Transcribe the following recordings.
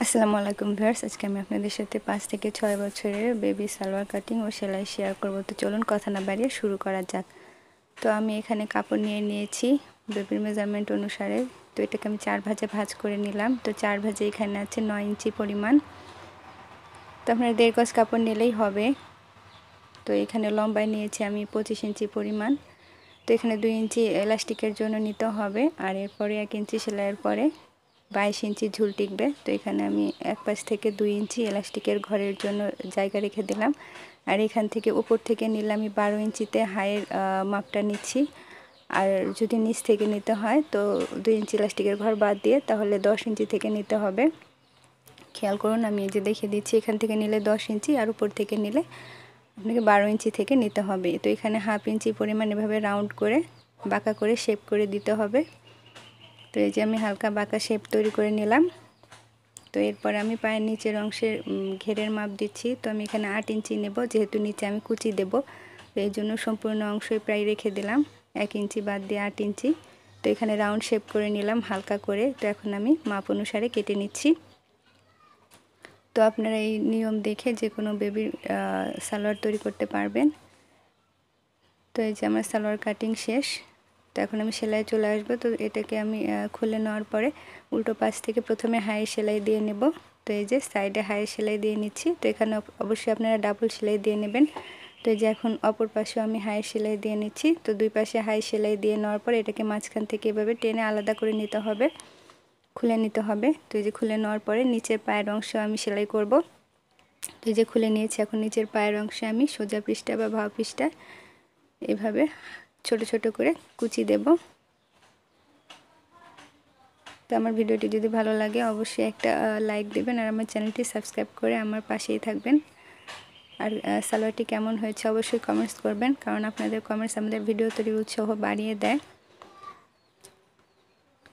আসসালামু আলাইকুম ভিউয়ার্স, আজকে আমি আপনাদের সাথে 5 থেকে 6 বছরের বেবি সালোয়ার কাটিং ও সেলাই শেয়ার করব। তো চলুন কথা না বাড়িয়ে শুরু করা যাক। তো আমি এখানে কাপড় নিয়ে নিয়েছি বেবির মেজারমেন্ট অনুসারে। তো এটাকে আমি 4 ভাঁজে ভাঁজ করে নিলাম। তো 4 ভাঁজে এখানে আছে 9 ইঞ্চি পরিমাণ। তো আপনারা 1.5 গজ কাপড় নিলেই হবে। তো এখানে লম্বায় নিয়েছি আমি 25 ইঞ্চি পরিমাণ। তো এখানে 2 ইঞ্চি এলাস্টিকের জন্য নিতে হবে, আর এরপরে 1 ইঞ্চি সেলাইয়ের পরে 22 ইঞ্চি ঝুল টিকবে। তো এখানে আমি এক পাশ থেকে 2 ইঞ্চি এলাস্টিকের ঘরের জন্য জায়গা রেখে দিলাম, আর এখান থেকে উপর থেকে নিলাম আমি 12 ইঞ্চিতে হাইয়ের মাপটা নিচ্ছি। আর যদি নিচ থেকে নিতে হয় তো 2 ইঞ্চি এলাস্টিকের ঘর বাদ দিয়ে তাহলে 10 ইঞ্চি থেকে নিতে হবে। খেয়াল করুন, আমি এই যে দেখিয়ে দিচ্ছি, এখান থেকে নিলে 10 ইঞ্চি আর উপর থেকে নিলে আপনাকে 12 ইঞ্চি থেকে নিতে হবে। তো এখানে হাফ ইঞ্চি পরিমাণ এভাবে রাউন্ড করে বাঁকা করে শেপ করে দিতে হবে। তো এই যে আমি হালকা বাঁকা শেপ তৈরি করে নিলাম। তো এরপর আমি পায়ের নিচের অংশের ঘেরের মাপ দিচ্ছি। তো আমি এখানে 8 ইঞ্চি নেব, যেহেতু নিচে আমি কুচি দেব। তো এই জন্য সম্পূর্ণ অংশই প্রায় রেখে দিলাম, 1 ইঞ্চি বাদ দিয়ে 8 ইঞ্চি। তো এখানে রাউন্ড শেপ করে নিলাম হালকা করে। তো এখন আমি মাপ অনুসারে কেটে নিচ্ছি। তো আপনারা এই নিয়ম দেখে যে কোনো বেবির সালোয়ার তৈরি করতে পারবেন। তো এই যে আমার সালোয়ার কাটিং শেষ। তো এখন আমি সেলাই চলে আসবো। তো এটাকে আমি খুলে নেওয়ার পরে উল্টো পাশ থেকে প্রথমে হাই সেলাই দিয়ে নেব। তো এই যে সাইডে হাই সেলাই দিয়ে নিচ্ছি। তো এখানে অবশ্যই আপনারা ডাবল সেলাই দিয়ে নেবেন। তো এই যে এখন অপর পাশেও আমি হাই সেলাই দিয়ে নিচ্ছি। তো দুই পাশে হাই সেলাই দিয়ে নেওয়ার পর এটাকে মাঝখান থেকে এভাবে টেনে আলাদা করে নিতে হবে, খুলে নিতে হবে। তো এই যে খুলে নেওয়ার পরে নিচের পায়ের অংশ আমি সেলাই করব। তো এই যে খুলে নিয়েছি, এখন নিচের পায়ের অংশে আমি সোজা পৃষ্ঠা বা ভাও পৃষ্ঠা এভাবে ছোট ছোট করে কুচি দেব। তো আমার ভিডিওটি যদি ভালো লাগে অবশ্যই একটা লাইক দেবেন, আর আমার চ্যানেলটি সাবস্ক্রাইব করে আমার পাশেই থাকবেন। আর সালোয়ারটি কেমন হয়েছে অবশ্যই কমেন্টস করবেন, কারণ আপনাদের কমেন্টস আমাদের ভিডিও তৈরির উৎসাহ বাড়িয়ে দেয়।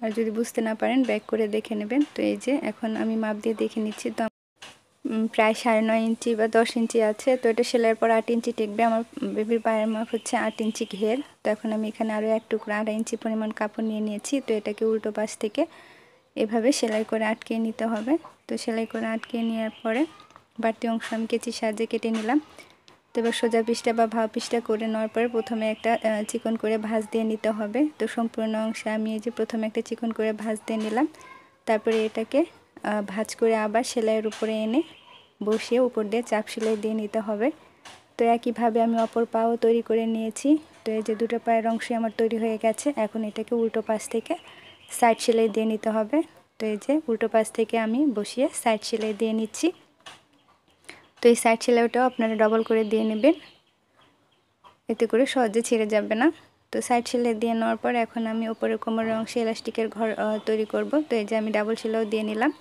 আর যদি বুঝতে না পারেন ব্যাক করে দেখে নেবেন। তো এই যে এখন আমি মাপ দিয়ে দেখে নিচ্ছি। তো প্রায় 9.5 ইঞ্চি বা 10 ইঞ্চি আছে। তো এটা সেলাইয়ের পর 8 ইঞ্চি টিকবে। আমার বেবির পায়ের মাপ হচ্ছে 8 ইঞ্চি ঘের। তো এখন আমি এখানে আরও এক টুকরা 2.5 ইঞ্চি পরিমাণ কাপড় নিয়ে নিয়েছি। তো এটাকে উল্টো পাশ থেকে এভাবে সেলাই করে আটকে নিতে হবে। তো সেলাই করে আটকে নেওয়ার পরে বাড়তি অংশ আমি কেচির সাহায্যে কেটে নিলাম। তো এবার সোজা পৃষ্ঠা বা ভাও পৃষ্ঠা করে নেওয়ার পরে প্রথমে একটা চিকন করে ভাঁজ দিয়ে নিতে হবে। তো সম্পূর্ণ অংশে আমি এই যে প্রথমে একটা চিকন করে ভাঁজ দিয়ে নিলাম। তারপরে এটাকে ভাঁজ করে আবার সেলাইয়ের উপরে এনে বসিয়ে উপর দিয়ে চাপ সেলাই দিয়ে নিতে হবে। তো একইভাবে আমি অপর পাও তৈরি করে নিয়েছি। তো এই যে দুটো পায়ের অংশই আমার তৈরি হয়ে গেছে। এখন এটাকে উল্টো পাশ থেকে সাইড সেলাই দিয়ে নিতে হবে। তো এই যে উল্টো পাশ থেকে আমি বসিয়ে সাইড সেলাই দিয়ে নিচ্ছি। তো এই সাইড সেলাইটাও আপনারা ডবল করে দিয়ে নেবেন, এতে করে সহজে ছিঁড়ে যাবে না। তো সাইড সেলাই দিয়ে নেওয়ার পর এখন আমি উপরে কোমরের অংশে এলাস্টিকের ঘর তৈরি করব। তো এই যে আমি ডাবল সেলাইও দিয়ে নিলাম।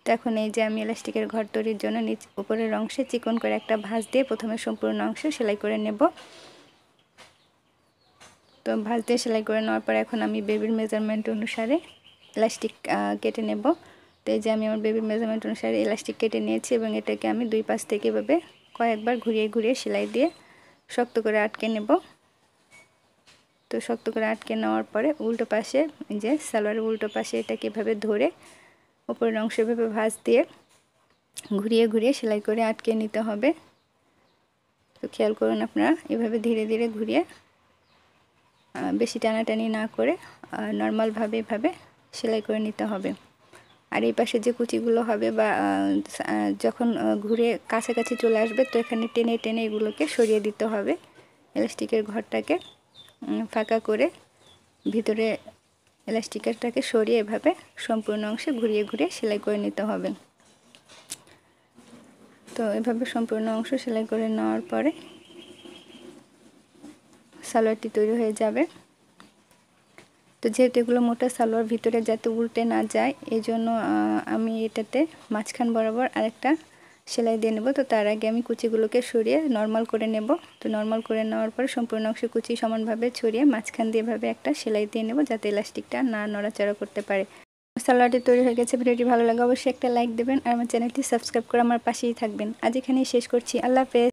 তো এখন এই যে আমি এলাস্টিকের ঘর তৈরির জন্য উপরের অংশে চিকন করে একটা ভাঁজ দিয়ে প্রথমে সম্পূর্ণ অংশে সেলাই করে নেব। তো ভাঁজ দিয়ে সেলাই করে নেওয়ার পর এখন আমি বেবির মেজারমেন্ট অনুসারে এলাস্টিক কেটে নেব। তো এই যে আমি আমার বেবির মেজারমেন্ট অনুসারে এলাস্টিক কেটে নিয়েছি এবং এটাকে আমি দুই পাশ থেকে এভাবে কয়েকবার ঘুরিয়ে ঘুরিয়ে সেলাই দিয়ে শক্ত করে আটকে নেব। তো শক্ত করে আটকে নেওয়ার পরে উল্টো পাশে যে সালোয়ারের উল্টো পাশে এটাকে এভাবে ধরে উপরের অংশ এভাবে ভাঁজ দিয়ে ঘুরিয়ে ঘুরিয়ে সেলাই করে আটকে নিতে হবে। তো খেয়াল করুন আপনারা এভাবে ধীরে ধীরে ঘুরিয়ে, বেশি টানাটানি না করে নর্মালভাবে এভাবে সেলাই করে নিতে হবে। আর এই পাশে যে কুচিগুলো হবে বা যখন ঘুরে কাছাকাছি চলে আসবে তো এখানে টেনে টেনে এগুলোকে সরিয়ে দিতে হবে। এলাস্টিকের ঘরটাকে ফাঁকা করে ভিতরে এলাস্টিকটাকে সরিয়ে এভাবে সম্পূর্ণ অংশে ঘুরিয়ে ঘুরিয়ে সেলাই করে নিতে হবে। তো এভাবে সম্পূর্ণ অংশ সেলাই করে নেওয়ার পরে সালোয়ারটি তৈরি হয়ে যাবে। তো যেহেতু এগুলো মোটা সালোয়ার, ভিতরে যাতে উল্টে না যায় এই জন্য আমি এটাতে মাঝখান বরাবর আরেকটা সেলাই দিয়ে নেব। তো তার আগে আমি কুচিগুলোকে সরিয়ে নর্মাল করে নেব। তো নর্মাল করে নেওয়ার পরে সম্পূর্ণ অংশে কুচি সমানভাবে ছড়িয়ে মাঝখান দিয়ে এভাবে একটা সেলাই দিয়ে নেব, যাতে ইলাস্টিকটা না নড়াচড়া করতে পারে। সালোয়ারটি তৈরি হয়ে গেছে। ভিডিওটি ভালো লাগে অবশ্যই একটা লাইক দেবেন, আর আমার চ্যানেলটি সাবস্ক্রাইব করে আমার পাশেই থাকবেন। আজ এখানেই শেষ করছি। আল্লাহ হাফেজ।